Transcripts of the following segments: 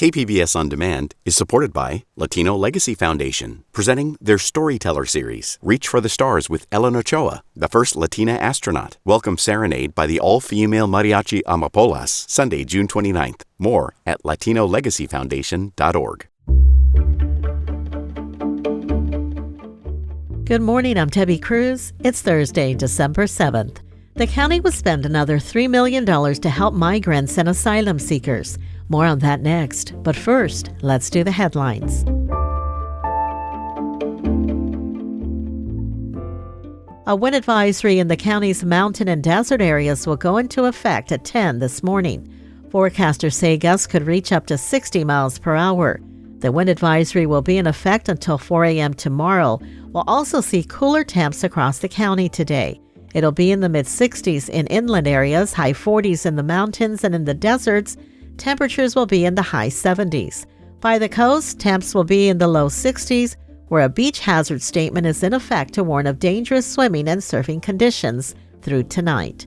KPBS On Demand is supported by Latino Legacy Foundation, presenting their Storyteller series, Reach for the Stars with Ellen Ochoa, the first Latina astronaut. Welcome Serenade by the all-female mariachi Amapolas, Sunday, June 29th. More at latinolegacyfoundation.org. Good morning, I'm Debbie Cruz. It's Thursday, December 7th. The county will spend another $3 million to help migrants and asylum seekers. More on that next. But first, let's do the headlines. A wind advisory in the county's mountain and desert areas will go into effect at 10 this morning. Forecasters say gusts could reach up to 60 miles per hour. The wind advisory will be in effect until 4 a.m. tomorrow. We'll also see cooler temps across the county today. It'll be in the mid-60s in inland areas, high 40s in the mountains, and in the deserts, temperatures will be in the high 70s. By the coast, temps will be in the low 60s, where a beach hazard statement is in effect to warn of dangerous swimming and surfing conditions through tonight.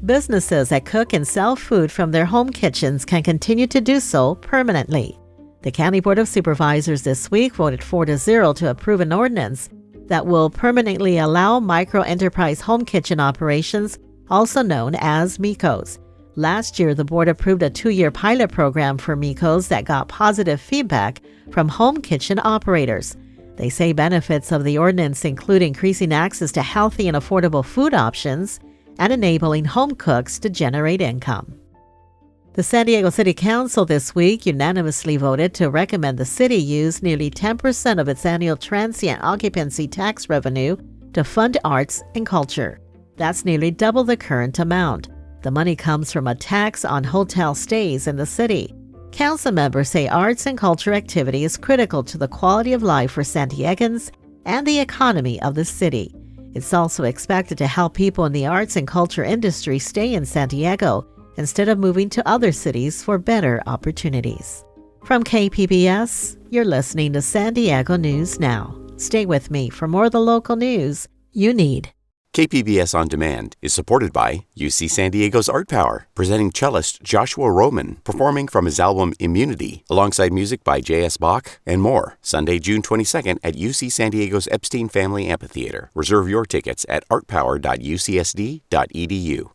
Businesses that cook and sell food from their home kitchens can continue to do so permanently. The County Board of Supervisors this week voted 4-0 to approve an ordinance that will permanently allow micro-enterprise home kitchen operations, also known as MICOs. Last year, the board approved a 2-year pilot program for MICOs that got positive feedback from home kitchen operators. They say benefits of the ordinance include increasing access to healthy and affordable food options and enabling home cooks to generate income. The San Diego City Council this week unanimously voted to recommend the city use nearly 10% of its annual transient occupancy tax revenue to fund arts and culture. That's nearly double the current amount. The money comes from a tax on hotel stays in the city. Council members say arts and culture activity is critical to the quality of life for San Diegans and the economy of the city. It's also expected to help people in the arts and culture industry stay in San Diego instead of moving to other cities for better opportunities. From KPBS, you're listening to San Diego News Now. Stay with me for more of the local news you need. KPBS On Demand is supported by UC San Diego's Art Power, presenting cellist Joshua Roman, performing from his album Immunity, alongside music by J.S. Bach and more. Sunday, June 22nd at UC San Diego's Epstein Family Amphitheater. Reserve your tickets at artpower.ucsd.edu.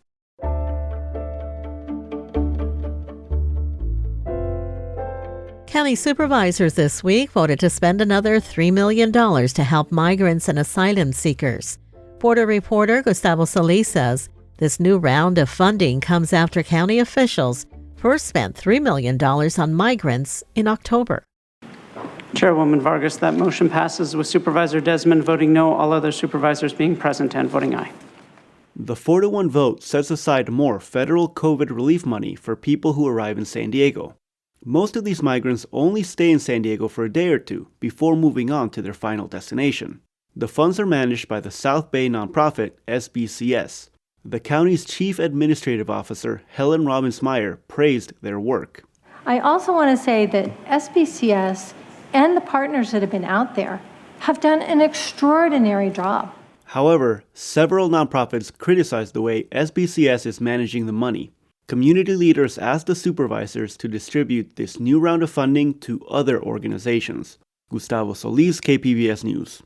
County supervisors this week voted to spend another $3 million to help migrants and asylum seekers. Border reporter Gustavo Solis says this new round of funding comes after county officials first spent $3 million on migrants in October. Chairwoman Vargas, that motion passes with Supervisor Desmond voting no, all other supervisors being present and voting aye. The 4-1 vote sets aside more federal COVID relief money for people who arrive in San Diego. Most of these migrants only stay in San Diego for a day or two before moving on to their final destination. The funds are managed by the South Bay nonprofit SBCS. The county's chief administrative officer, Helen Robbins-Meyer, praised their work. I also want to say that SBCS and the partners that have been out there have done an extraordinary job. However, several nonprofits criticize the way SBCS is managing the money. Community leaders asked the supervisors to distribute this new round of funding to other organizations. Gustavo Solis, KPBS News.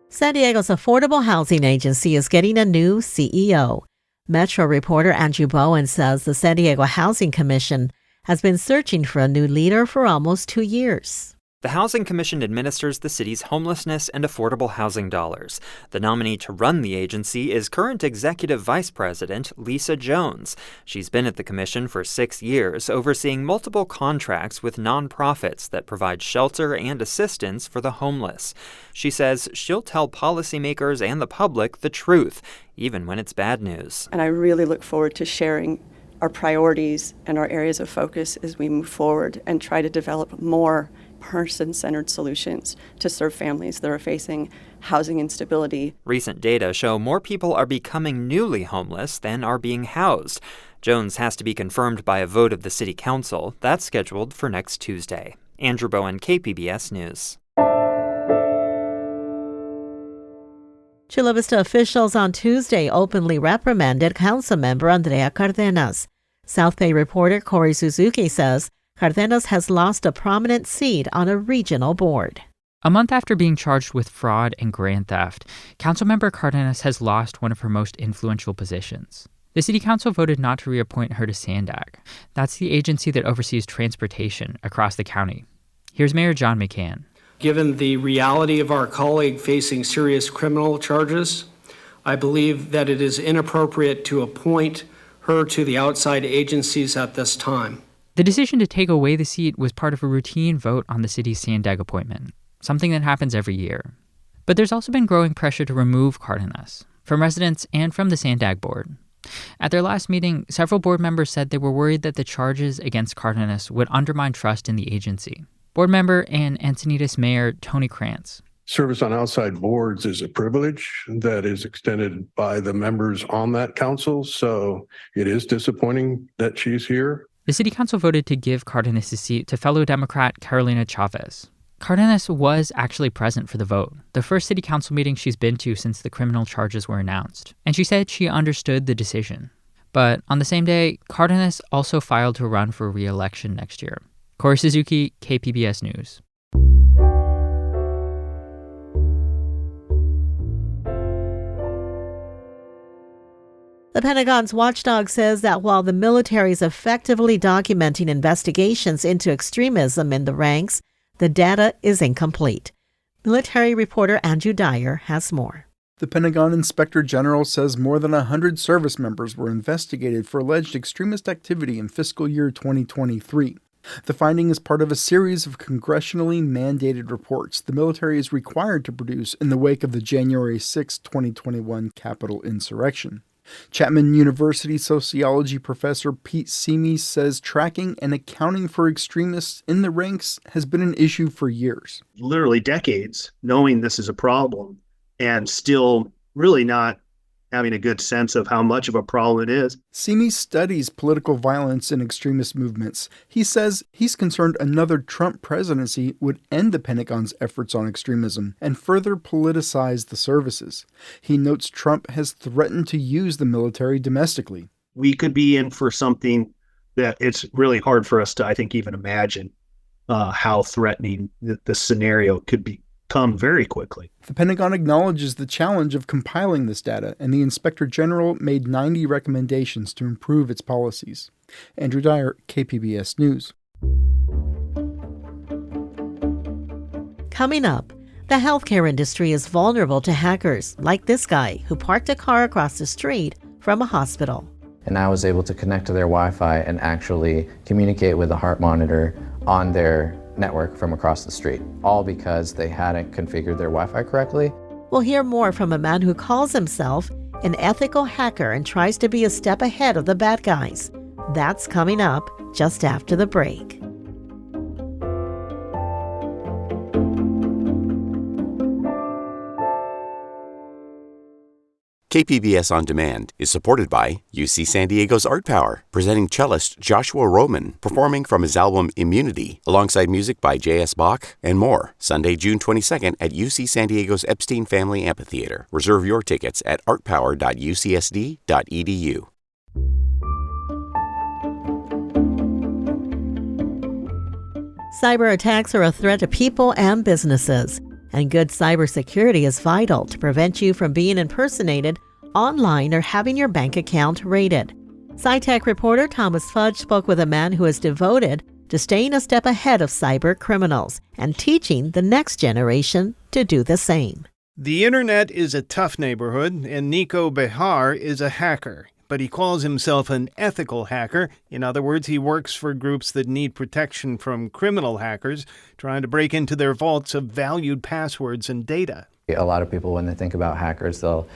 San Diego's Affordable Housing Agency is getting a new CEO. Metro reporter Andrew Bowen says the San Diego Housing Commission has been searching for a new leader for almost 2 years. The Housing Commission administers the city's homelessness and affordable housing dollars. The nominee to run the agency is current Executive Vice President Lisa Jones. She's been at the commission for 6 years, overseeing multiple contracts with nonprofits that provide shelter and assistance for the homeless. She says she'll tell policymakers and the public the truth, even when it's bad news. And I really look forward to sharing our priorities and our areas of focus as we move forward and try to develop more person-centered solutions to serve families that are facing housing instability. Recent data show more people are becoming newly homeless than are being housed. Jones has to be confirmed by a vote of the City Council. That's scheduled for next Tuesday. Andrew Bowen, KPBS News. Chula Vista officials on Tuesday openly reprimanded Councilmember Andrea Cardenas. South Bay reporter Corey Suzuki says Cardenas has lost a prominent seat on a regional board. A month after being charged with fraud and grand theft, Councilmember Cardenas has lost one of her most influential positions. The City Council voted not to reappoint her to SANDAG. That's the agency that oversees transportation across the county. Here's Mayor John McCann. Given the reality of our colleague facing serious criminal charges, I believe that it is inappropriate to appoint her to the outside agencies at this time. The decision to take away the seat was part of a routine vote on the city's SANDAG appointment, something that happens every year. But there's also been growing pressure to remove Cardenas from residents and from the SANDAG board. At their last meeting, several board members said they were worried that the charges against Cardenas would undermine trust in the agency. Board member and Encinitas Mayor Tony Krantz. Service on outside boards is a privilege that is extended by the members on that council, so it is disappointing that she's here. The City Council voted to give Cardenas a seat to fellow Democrat Carolina Chavez. Cardenas was actually present for the vote, the first City Council meeting she's been to since the criminal charges were announced, and she said she understood the decision. But on the same day, Cardenas also filed to run for re-election next year. Corey Suzuki, KPBS News. The Pentagon's watchdog says that while the military is effectively documenting investigations into extremism in the ranks, the data is incomplete. Military reporter Andrew Dyer has more. The Pentagon Inspector General says more than 100 service members were investigated for alleged extremist activity in fiscal year 2023. The finding is part of a series of congressionally mandated reports the military is required to produce in the wake of the January 6, 2021 Capitol insurrection. Chapman University sociology professor Pete Simi says tracking and accounting for extremists in the ranks has been an issue for years. Literally decades knowing this is a problem and still really not having a good sense of how much of a problem it is. Simi studies political violence and extremist movements. He says he's concerned another Trump presidency would end the Pentagon's efforts on extremism and further politicize the services. He notes Trump has threatened to use the military domestically. We could be in for something that it's really hard for us to, I think, even imagine how threatening the scenario could become very quickly. The Pentagon acknowledges the challenge of compiling this data, and the Inspector General made 90 recommendations to improve its policies. Andrew Dyer, KPBS News. Coming up, the healthcare industry is vulnerable to hackers, like this guy who parked a car across the street from a hospital. And I was able to connect to their Wi-Fi and actually communicate with the heart monitor on their network from across the street, all because they hadn't configured their Wi-Fi correctly. We'll hear more from a man who calls himself an ethical hacker and tries to be a step ahead of the bad guys. That's coming up just after the break. KPBS On Demand is supported by UC San Diego's Art Power, presenting cellist Joshua Roman, performing from his album Immunity, alongside music by J.S. Bach and more. Sunday, June 22nd at UC San Diego's Epstein Family Amphitheater. Reserve your tickets at artpower.ucsd.edu. Cyber attacks are a threat to people and businesses, and good cybersecurity is vital to prevent you from being impersonated online or having your bank account raided. SciTech reporter Thomas Fudge spoke with a man who is devoted to staying a step ahead of cyber criminals and teaching the next generation to do the same. The internet is a tough neighborhood, and Nico Behar is a hacker. But he calls himself an ethical hacker. In other words, he works for groups that need protection from criminal hackers trying to break into their vaults of valued passwords and data. A lot of people, when they think about hackers, they'll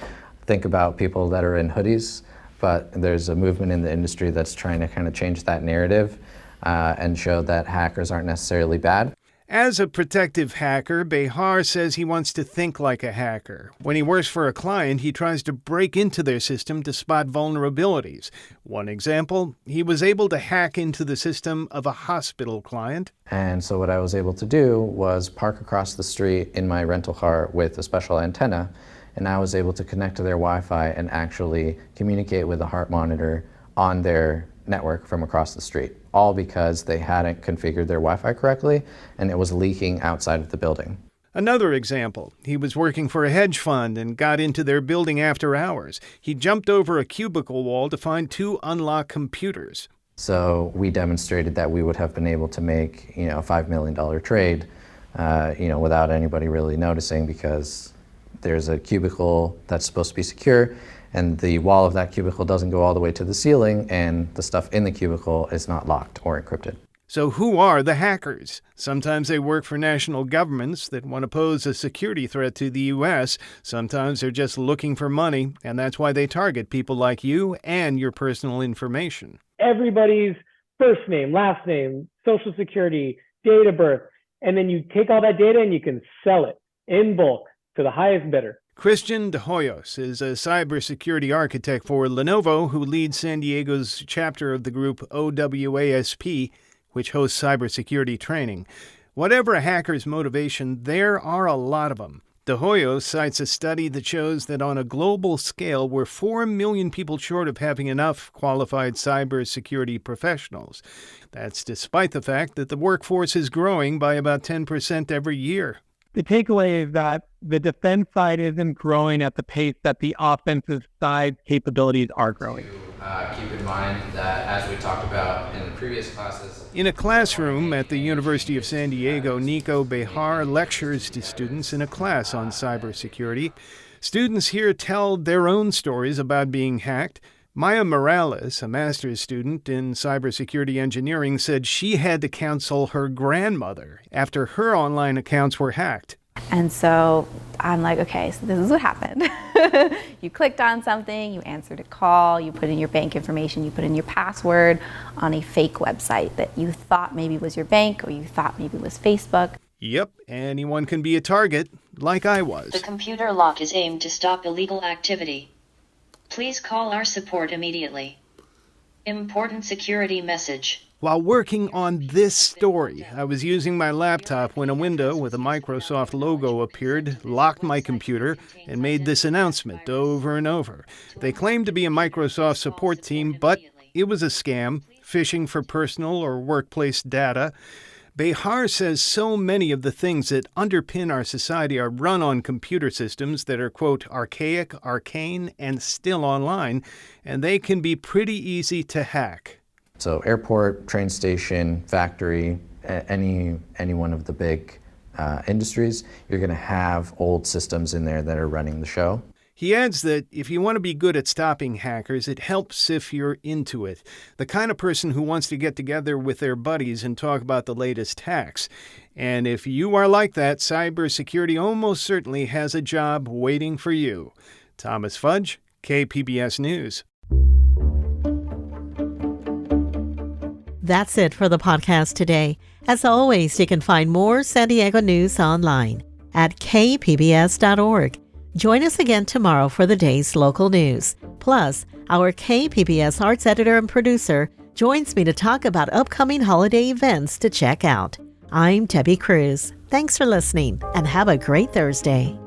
think about people that are in hoodies, but there's a movement in the industry that's trying to kind of change that narrative and show that hackers aren't necessarily bad. As a protective hacker, Behar says he wants to think like a hacker. When he works for a client, he tries to break into their system to spot vulnerabilities. One example, he was able to hack into the system of a hospital client. And so what I was able to do was park across the street in my rental car with a special antenna and I was able to connect to their Wi-Fi and actually communicate with a heart monitor on their network from across the street, all because they hadn't configured their Wi-Fi correctly and it was leaking outside of the building. Another example, he was working for a hedge fund and got into their building after hours. He jumped over a cubicle wall to find 2 unlocked computers. So we demonstrated that we would have been able to make, a $5 million trade, without anybody really noticing, because there's a cubicle that's supposed to be secure and the wall of that cubicle doesn't go all the way to the ceiling and the stuff in the cubicle is not locked or encrypted. So who are the hackers? Sometimes they work for national governments that want to pose a security threat to the U.S. Sometimes they're just looking for money, and that's why they target people like you and your personal information. Everybody's first name, last name, social security, date of birth, and then you take all that data and you can sell it in bulk to the highest bidder. Christian De Hoyos is a cybersecurity architect for Lenovo who leads San Diego's chapter of the group OWASP, which hosts cybersecurity training. Whatever a hacker's motivation, there are a lot of them. De Hoyos cites a study that shows that on a global scale, we're 4 million people short of having enough qualified cybersecurity professionals. That's despite the fact that the workforce is growing by about 10% every year. The takeaway is that the defense side isn't growing at the pace that the offensive side capabilities are growing. Keep in mind that, as we talked about in the previous classes, in a classroom at the University of San Diego, Nico Behar lectures to students in a class on cybersecurity. Students here tell their own stories about being hacked. Maya Morales, a master's student in cybersecurity engineering, said she had to counsel her grandmother after her online accounts were hacked. And so I'm like, okay, so this is what happened. You clicked on something, you answered a call, you put in your bank information, you put in your password on a fake website that you thought maybe was your bank or you thought maybe was Facebook. Yep, anyone can be a target, like I was. The computer lock is aimed to stop illegal activity. Please call our support immediately. Important security message. While working on this story, I was using my laptop when a window with a Microsoft logo appeared, locked my computer, and made this announcement over and over. They claimed to be a Microsoft support team, but it was a scam, phishing for personal or workplace data. Behar says so many of the things that underpin our society are run on computer systems that are, quote, archaic, arcane, and still online, and they can be pretty easy to hack. So airport, train station, factory, any one of the big industries, you're going to have old systems in there that are running the show. He adds that if you want to be good at stopping hackers, it helps if you're into it. The kind of person who wants to get together with their buddies and talk about the latest hacks. And if you are like that, cybersecurity almost certainly has a job waiting for you. Thomas Fudge, KPBS News. That's it for the podcast today. As always, you can find more San Diego news online at kpbs.org. Join us again tomorrow for the day's local news. Plus, our KPBS arts editor and producer joins me to talk about upcoming holiday events to check out. I'm Debbie Cruz. Thanks for listening and have a great Thursday.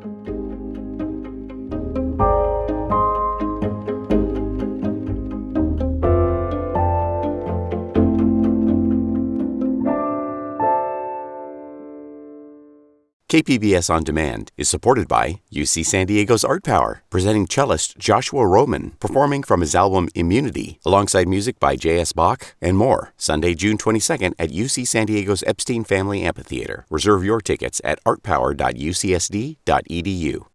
KPBS On Demand is supported by UC San Diego's Art Power, presenting cellist Joshua Roman, performing from his album Immunity, alongside music by J.S. Bach and more, Sunday, June 22nd at UC San Diego's Epstein Family Amphitheater. Reserve your tickets at artpower.ucsd.edu.